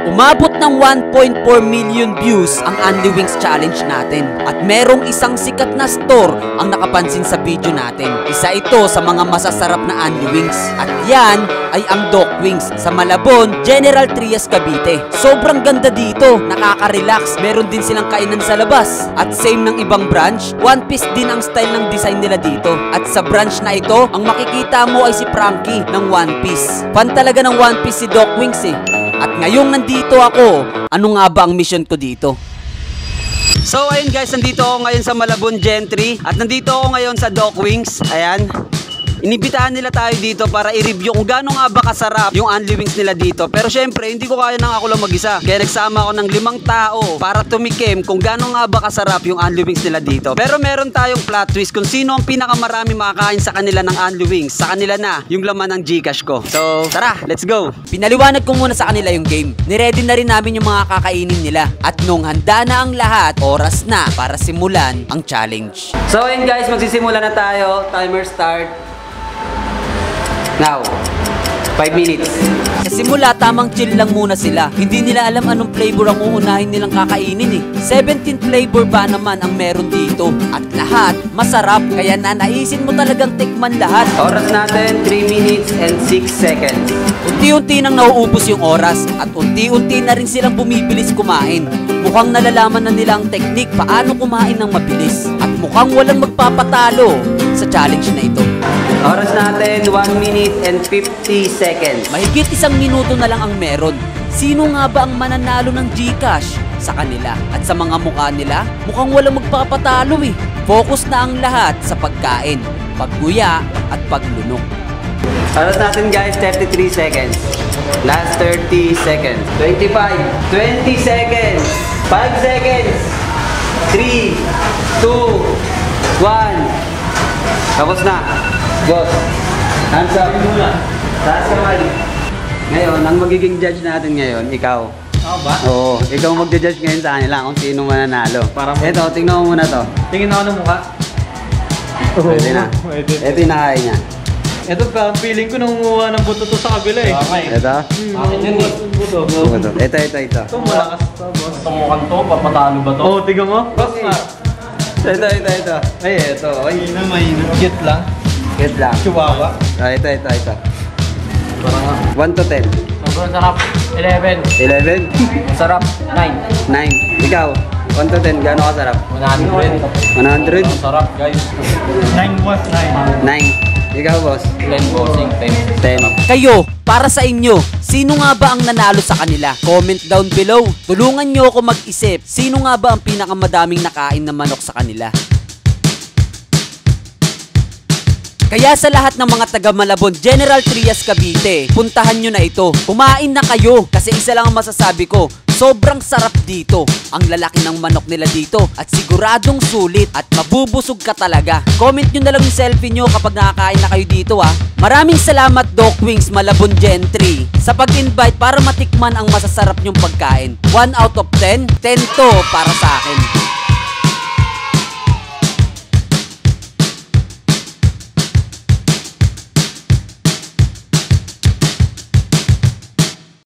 Umabot ng 1.4 million views ang Only Wings Challenge natin. At merong isang sikat na store ang nakapansin sa video natin. Isa ito sa mga masasarap na Only Wings. At yan ay ang Doc Wings sa Malabon, General Trias, Cavite. Sobrang ganda dito, nakaka-relax. Meron din silang kainan sa labas. At same ng ibang branch, one piece din ang style ng design nila dito. At sa branch na ito, ang makikita mo ay si Frankie ng One Piece. Fan talaga ng One Piece si Doc Wings eh. At ngayong nandito ako, ano nga ba ang mission ko dito? So ayun guys, nandito ako ngayon sa Malabon Gentry. At nandito ako ngayon sa Doc Wings. Ayan. Inibitahan nila tayo dito para i-review kung gaano nga ba kasarap yung Only Wings nila dito. Pero syempre, hindi ko kaya nang ako lang mag-isa. Kaya nagsama ako ng 5 tao para tumikim kung gaano nga ba kasarap yung Only Wings nila dito. Pero meron tayong plot twist kung sino ang pinakamarami makakain sa kanila ng Only Wings. Sa kanila na yung laman ng Gcash ko. So tara, let's go! Pinaliwanag ko muna sa kanila yung game. Niready na rin namin yung mga kakainin nila. At nung handa na ang lahat, oras na para simulan ang challenge. So ayun guys, magsisimula na tayo. Timer start. Now, 5 minutes. Sa simula, tamang chill lang muna sila. Hindi nila alam anong flavor ang uunahin nilang kakainin eh. 17 flavor ba naman ang meron dito? At lahat, masarap. Kaya nanaisin mo talagang tikman lahat. Oras natin, 3 minutes and 6 seconds. Unti-unti nang nauubos yung oras. At unti-unti na rin silang bumibilis kumain. Mukhang nalalaman na nila ang teknik paano kumain ng mabilis. At mukhang walang magpapatalo sa challenge na ito. Oras natin, 1 minute and 50 seconds. Mahigit 1 minuto na lang ang meron. Sino nga ba ang mananalo ng Gcash sa kanila? At sa mga mukha nila, mukhang walang magpapatalo eh. Focus na ang lahat sa pagkain, pagguya at paglunok. Oras natin guys, 33 seconds. Last 30 seconds. 25, 20 seconds, 5 seconds, 3, 2, 1. Tapos na. Boss, hands up muna. Taas kamay. Ngayon, ang magiging judge natin ngayon, ikaw. Ako ba? Oo, ikaw magja-judge ngayon sa kanila kung sino mananalo. Ito, tingnan mo muna to. Tingin ako ng mukha. Pwede na. Ito yung nakain niya. Ito, parang feeling ko nangunguha ng buto to sa kabila eh. Okay. Ito? Akin yun eh. Buto. Ito. Ito, malakas to, boss. Itong mukhang to, papatalo ba to? Oo, tingnan mo. Boss nga. Ito. Ay, ito. Ay, Mahina. Cute lang. cute lang. Chihuahua. Ito. Parang 1 to 10. sobrang sarap. 11. 11? Sarap. 9. 9. Ikaw, 1 to 10, gaano kasarap? 100. 100? Sarap, guys. 9 was 9. 9. Ikaw, boss? 10 bossing. 10. Kayo, para sa inyo, sino nga ba ang nanalo sa kanila? Comment down below. Tulungan nyo ako mag-isip, sino nga ba ang pinakamadaming nakain na manok sa kanila? Kaya sa lahat ng mga taga Malabon, General Trias, Cavite, puntahan nyo na ito. Kumain na kayo kasi isa lang ang masasabi ko. Sobrang sarap dito. Ang lalaki ng manok nila dito at siguradong sulit at mabubusog ka talaga. Comment nyo na lang yung selfie nyo kapag nakakain na kayo dito ha. Maraming salamat Doc Wings Malabon Gentry sa pag-invite para matikman ang masasarap nyong pagkain. 1 out of 10, 10 to para sa akin.